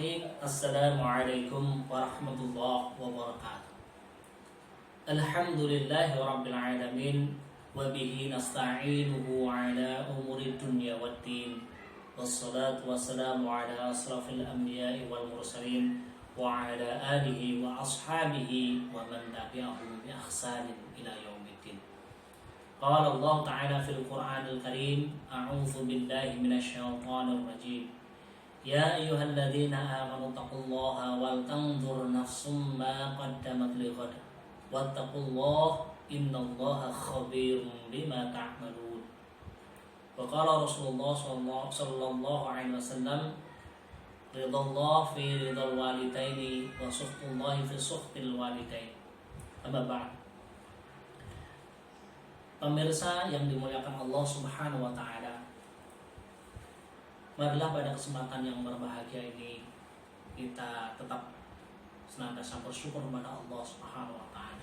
Bismillahirrahmanirrahim. Assalamualaikum warahmatullahi wabarakatuh. Alhamdulillahi rabbil alamin. Wabihi nasta'inuhu ala umuri dunya waddin. Wassalatu wassalamu ala asrafil anbiya'i wal mursalin. Wa ala alihi wa ashabihi wa man tabi'ahum bi ihsanin ila yaumiddin. Qala Allah ta'ala fil Qur'anil Karim. A'udzu billahi minasyaitonir rajim. Ya ayyuhalladzina amanu taqullaha wal tanzur nafsum ma qaddamat lighad wattaqullaha innallaha khabirum bima ta'malun. Wa qala Rasulullah sallallahu alaihi wasallam ridallah fi ridal walidaini wa sukhtullahi fi sukhtil walidain. Amma ba'd. Pemirsa yang dimuliakan Allah Subhanahu wa taala, marilah pada kesempatan yang berbahagia ini kita tetap senantiasa bersyukur kepada Allah Subhanahu wa taala.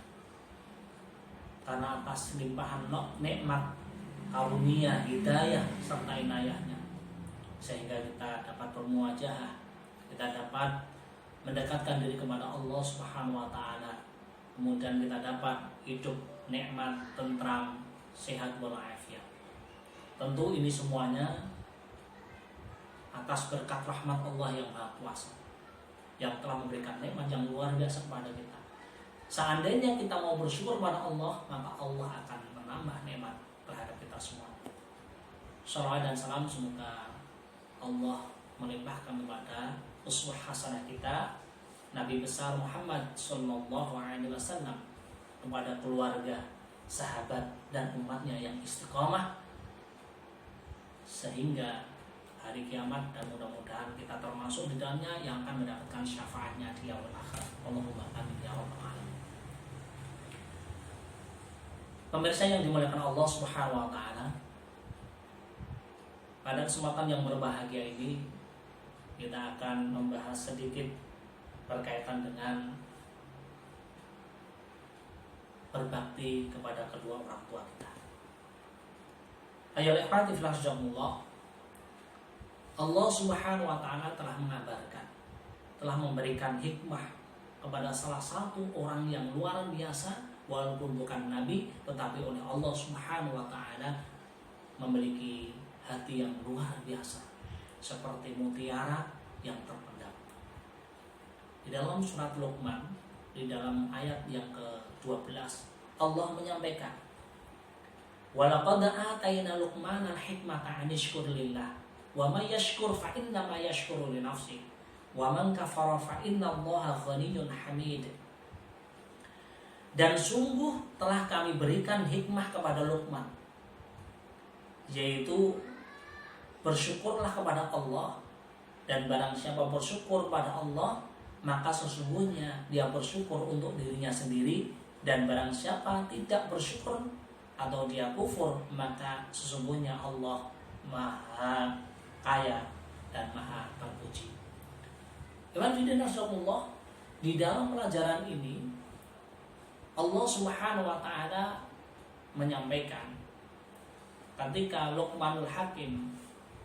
Karena atas limpahan nikmat, karunia, hidayah serta inayahnya, sehingga kita dapat bermuajahah, kita dapat mendekatkan diri kepada Allah Subhanahu wa taala. Kemudian kita dapat hidup nikmat, tentram, sehat walafiat. Tentu ini semuanya atas berkat rahmat Allah yang Maha Kuasa, yang telah memberikan nikmat yang luar biasa kepada kita. Seandainya kita mau bersyukur kepada Allah, maka Allah akan menambah nikmat terhadap kita semua. Shalawat dan salam semoga Allah melimpahkan kepada uswah hasanah kita Nabi besar Muhammad sallallahu alaihi wasallam, kepada keluarga, sahabat dan umatnya yang istiqomah, sehingga hari kiamat, dan mudah-mudahan kita termasuk di dalamnya yang akan mendapatkan syafaatnya di yaumul akhir. Allahumma amin ya rabbal alamin. Pemirsa yang dimuliakan Allah Subhanahu wa taala, pada kesempatan yang berbahagia ini kita akan membahas sedikit berkaitan dengan berbakti kepada kedua orang tua kita. Ayolah ikhwati fillah jazakumullah. Allah Subhanahu wa taala telah mengabarkan, telah memberikan hikmah kepada salah satu orang yang luar biasa, walaupun bukan nabi, tetapi oleh Allah Subhanahu wa taala memiliki hati yang luar biasa, seperti mutiara yang terpendam. Di dalam surat Luqman, di dalam ayat yang ke-12, Allah menyampaikan, "Walaqad atayna Luqmanal hikmata an yashkur lillah. Wa may yashkur fa inna ma yashkuru li nafsi wa man kafara fa innallaha ghaniyyun hamid." Dan sungguh telah kami berikan hikmah kepada Luqman, yaitu bersyukurlah kepada Allah, dan barang siapa bersyukur kepada Allah maka sesungguhnya dia bersyukur untuk dirinya sendiri, dan barang siapa tidak bersyukur atau dia kufur maka sesungguhnya Allah Maha Kaya dan Maha Terpuji. Di dalam pelajaran ini Allah Subhanahu wa taala menyampaikan, ketika Luqmanul Hakim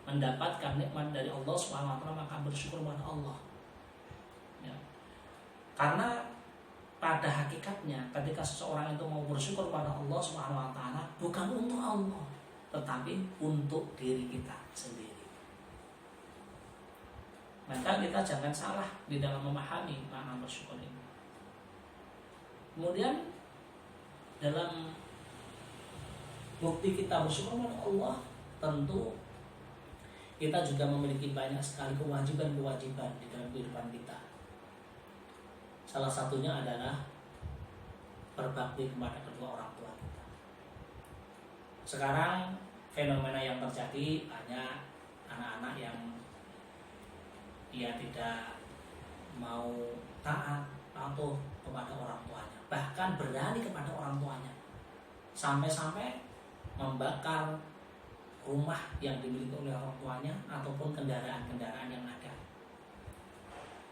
mendapatkan nikmat dari Allah Subhanahu wa taala maka bersyukur kepada Allah. Ya. Karena pada hakikatnya ketika seseorang itu mau bersyukur kepada Allah Subhanahu wa taala bukan untuk Allah, tetapi untuk diri kita sendiri. Maka kita jangan salah di dalam memahami makna bersyukur ini. Kemudian dalam bukti kita bersyukur kepada Allah, tentu kita juga memiliki banyak sekali kewajiban-kewajiban di dalam kehidupan kita. Salah satunya adalah berbakti kepada kedua orang tua kita. Sekarang fenomena yang terjadi, banyak anak-anak yang dia tidak mau taat atau kepada orang tuanya, bahkan berani kepada orang tuanya, sampai-sampai membakar rumah yang dimiliki oleh orang tuanya ataupun kendaraan-kendaraan yang ada,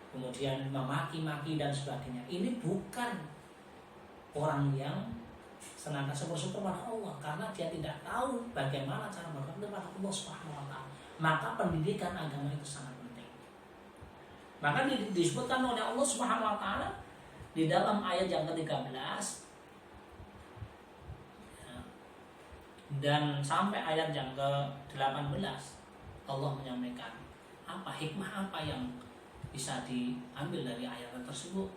kemudian memaki-maki dan sebagainya. Ini bukan orang yang senantiasa bersyukur kepada Allah, karena dia tidak tahu bagaimana cara berbakti kepada Allah Subhanahu wa taala. Maka pendidikan agama itu sangat penting. Maka disebutkan oleh Allah Subhanahu wa taala di dalam ayat yang ke-13 dan sampai ayat yang ke-18 Allah menyampaikan hikmah apa yang bisa diambil dari ayat tersebut.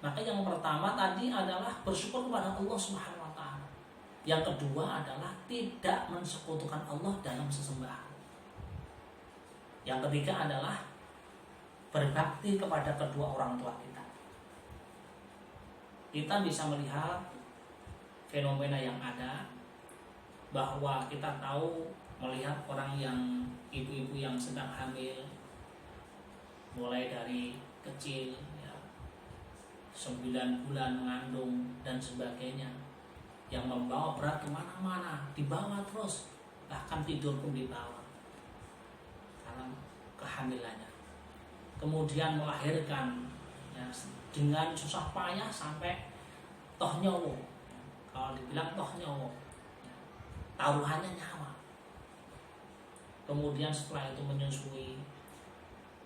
Maka yang pertama tadi adalah bersyukur kepada Allah Subhanahu wa taala. Yang kedua adalah tidak mensekutukan Allah dalam sesembahan. Yang ketiga adalah berbakti kepada kedua orang tua kita. Kita bisa melihat fenomena yang ada, bahwa kita tahu melihat orang yang ibu-ibu yang sedang hamil, mulai dari kecil ya, 9 bulan mengandung dan sebagainya, yang membawa berat kemana-mana, dibawa terus, bahkan tidur pun dibawa karena kehamilannya. Kemudian melahirkan ya, dengan susah payah sampai toh nyawa. Kalau dibilang toh nyawa, taruhannya nyawa. Kemudian setelah itu menyusui,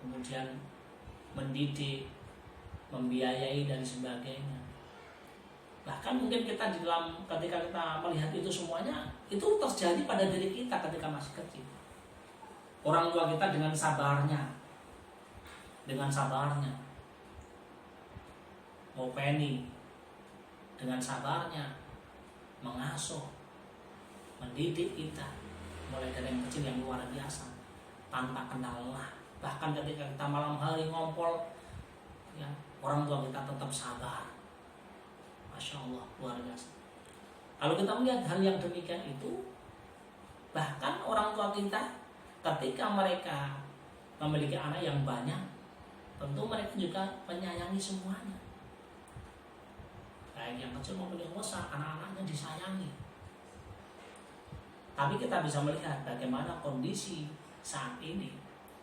kemudian mendidik, membiayai dan sebagainya. Bahkan mungkin kita di dalam ketika kita melihat itu semuanya, itu terjadi pada diri kita ketika masih kecil. Orang tua kita dengan sabarnya ngopeni, dengan sabarnya mengasuh, mendidik kita mulai dari yang kecil yang luar biasa tanpa kenal lelah. Bahkan ketika kita malam hari ngompol ya, orang tua kita tetap sabar. Masya Allah, luar biasa. Kalau kita melihat hal yang demikian itu, bahkan orang tua kita ketika mereka memiliki anak yang banyak, tentu mereka juga menyayangi semuanya, baik yang kecil maupun yang besar, anak-anaknya disayangi. Tapi kita bisa melihat bagaimana kondisi saat ini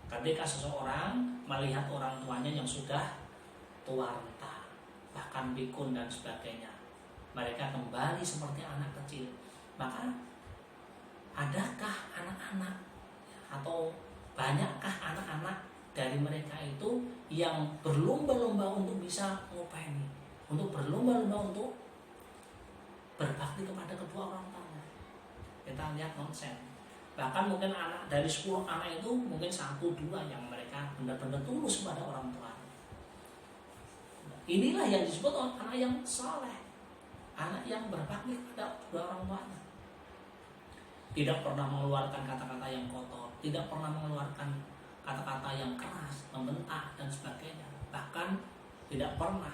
ketika seseorang melihat orang tuanya yang sudah tua renta, bahkan pikun dan sebagainya, mereka kembali seperti anak kecil. Maka adakah anak-anak atau banyakkah anak-anak dari mereka itu yang berlomba-lomba untuk bisa ngopeni, untuk berlomba-lomba untuk berbakti kepada kedua orang tua? Kita lihat konsen. Bahkan mungkin anak dari 10 anak itu mungkin 1-2 yang mereka benar-benar tulus kepada orang tua. Inilah yang disebut anak yang saleh, anak yang berbakti kepada kedua orang tuanya. Tidak pernah mengeluarkan kata-kata yang kotor, tidak pernah mengeluarkan kata-kata yang keras, membentak dan sebagainya. Bahkan tidak pernah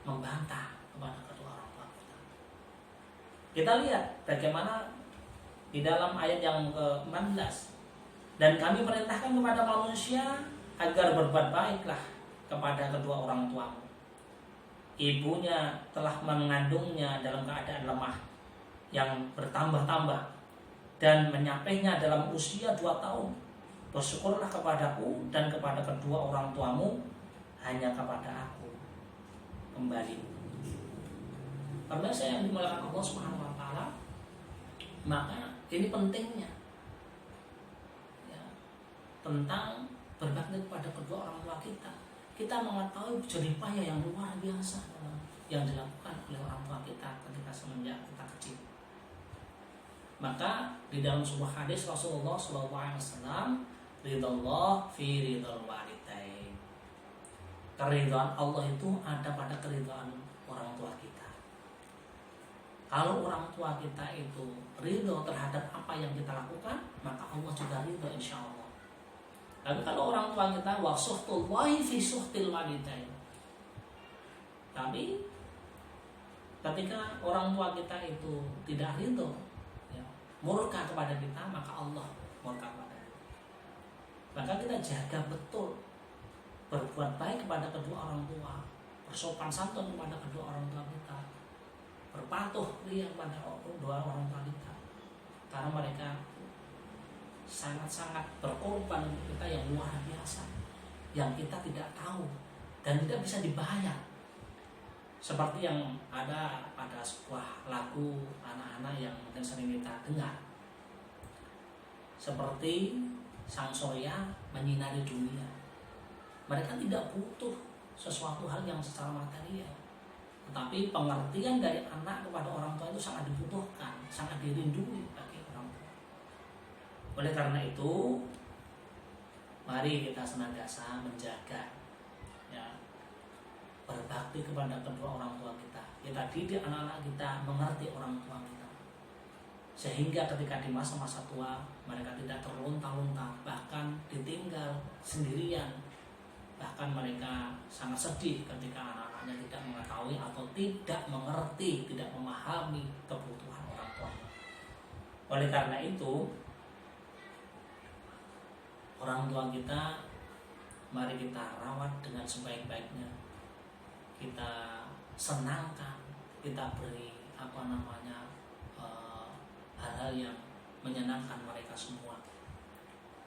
membantah kepada kedua orang tua kita. Kita lihat bagaimana di dalam ayat yang ke-14, dan kami perintahkan kepada manusia agar berbuat baiklah kepada kedua orang tuamu. Ibunya telah mengandungnya dalam keadaan lemah yang bertambah-tambah dan menyapehnya dalam usia 2 tahun. Bersyukurlah kepadaku dan kepada kedua orang tuamu, hanya kepada aku kembali. Karena saya yang dimuliakan Allah Subhanahu wa taala, maka ini pentingnya ya, tentang berbakti kepada kedua orang tua kita. Kita mengetahui jerih payah yang luar biasa yang dilakukan oleh orang tua kita ketika semenjak kita kecil. Maka di dalam sebuah hadis Rasulullah SAW, ridallah fi ridal walidain. Keridhaan Allah itu ada pada keridhaan orang tua kita. Kalau orang tua kita itu ridho terhadap apa yang kita lakukan, maka Allah juga ridho insya Allah. Tapi kalau orang tua kita wasuhtullahi fi suhtil walidain, tapi ketika orang tua kita itu tidak ridho ya, murka kepada kita, maka Allah murka kepada kita. Maka kita jaga betul berbuat baik kepada kedua orang tua, bersopan santun kepada kedua orang tua kita, berpatuh ria kepada kedua orang tua kita, karena mereka sangat-sangat berkorban untuk kita yang luar biasa, yang kita tidak tahu dan tidak bisa dibayar. Seperti yang ada pada sebuah lagu anak-anak yang mungkin sering kita dengar, seperti sang surya menyinari dunia. Mereka tidak butuh sesuatu hal yang secara material, tetapi pengertian dari anak kepada orang tua itu sangat dibutuhkan, sangat dirindui bagi orang tua. Oleh karena itu, mari kita senantiasa menjaga, ya, berbakti kepada kedua orang tua kita. Kita didik anak-anak kita mengerti orang tua kita, sehingga ketika di masa-masa tua mereka tidak terlunta-lunta, bahkan ditinggal sendirian. Bahkan mereka sangat sedih ketika anak-anaknya tidak mengetahui atau tidak mengerti, tidak memahami kebutuhan orang tua. Oleh karena itu, orang tua kita mari kita rawat dengan sebaik-baiknya. Kita senangkan, kita beri hal-hal yang menyenangkan mereka semua.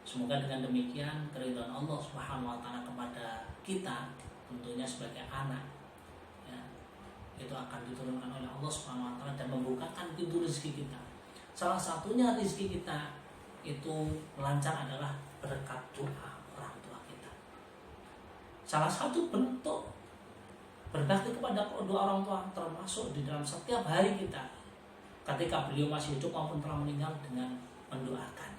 Semoga dengan demikian keridhaan Allah Subhanahu wa taala kepada kita, tentunya sebagai anak, ya, itu akan diturunkan oleh Allah Subhanahu wa taala dan membukakan pintu rezeki kita. Salah satunya rezeki kita itu lancar adalah berkat doa orang tua kita. Salah satu bentuk berbakti kepada kedua orang tua termasuk di dalam setiap hari kita, ketika beliau masih hidup maupun telah meninggal, dengan mendoakannya.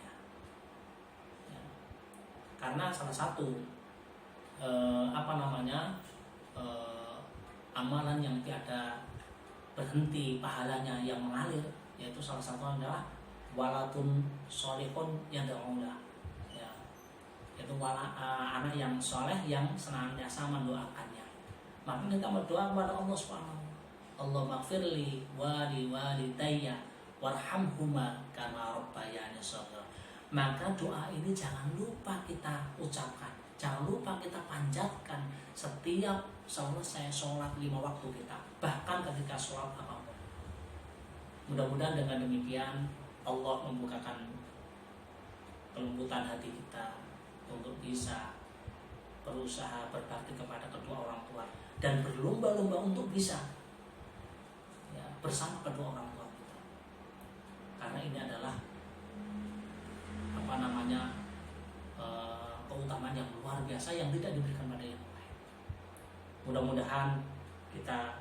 Karena salah satu amalan yang tiada berhenti pahalanya yang mengalir, yaitu salah satu adalah walatun sholihun yang da'ulah, ya, yaitu anak yang soleh yang senantiasa mendoakannya. Maka kita berdoa kepada Allah Subhanahu, Allahumma gfirli wali walidayya warhamhuma kama rabbayani shaghira. Maka doa ini jangan lupa kita ucapkan, jangan lupa kita panjatkan setiap selesai sholat 5 waktu kita, bahkan ketika sholat apapun. Mudah-mudahan dengan demikian Allah membukakan kelembutan hati kita untuk bisa berusaha berbakti kepada kedua orang tua dan berlomba-lomba untuk bisa, ya, bersama kedua orang tua kita. Karena ini adalah keutamaan yang luar biasa yang tidak diberikan pada yang lain. Mudah-mudahan kita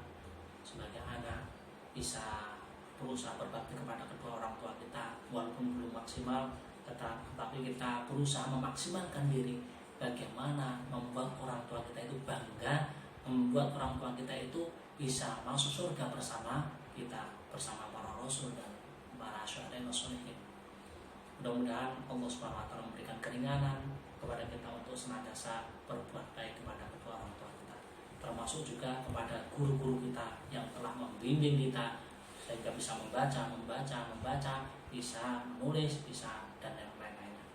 sebagai anak bisa berusaha berbakti kepada kedua orang tua kita, walaupun belum maksimal, tetapi kita berusaha memaksimalkan diri bagaimana membuat orang tua kita itu bangga, membuat orang tua kita itu bisa masuk surga bersama kita, bersama para rasul dan para syuhada dan sholihin. Mudah-mudahan Allah Subhanahu wa taala memberikan keringanan kepada kita untuk senantiasa berbuat baik kepada kedua orang tua kita, termasuk juga kepada guru-guru kita yang telah membimbing kita sehingga bisa membaca, bisa menulis, bisa dan yang lain-lainnya.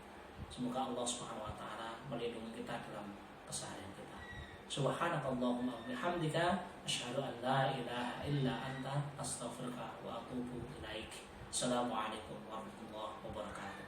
Semoga Allah Subhanahu wa taala melindungi kita dalam keseharian kita. Subhanakallahumma wa bihamdika asyhadu an la ilaha illa anta astaghfiruka wa atubu ilaik. Assalamualaikum warahmatullahi wabarakatuh.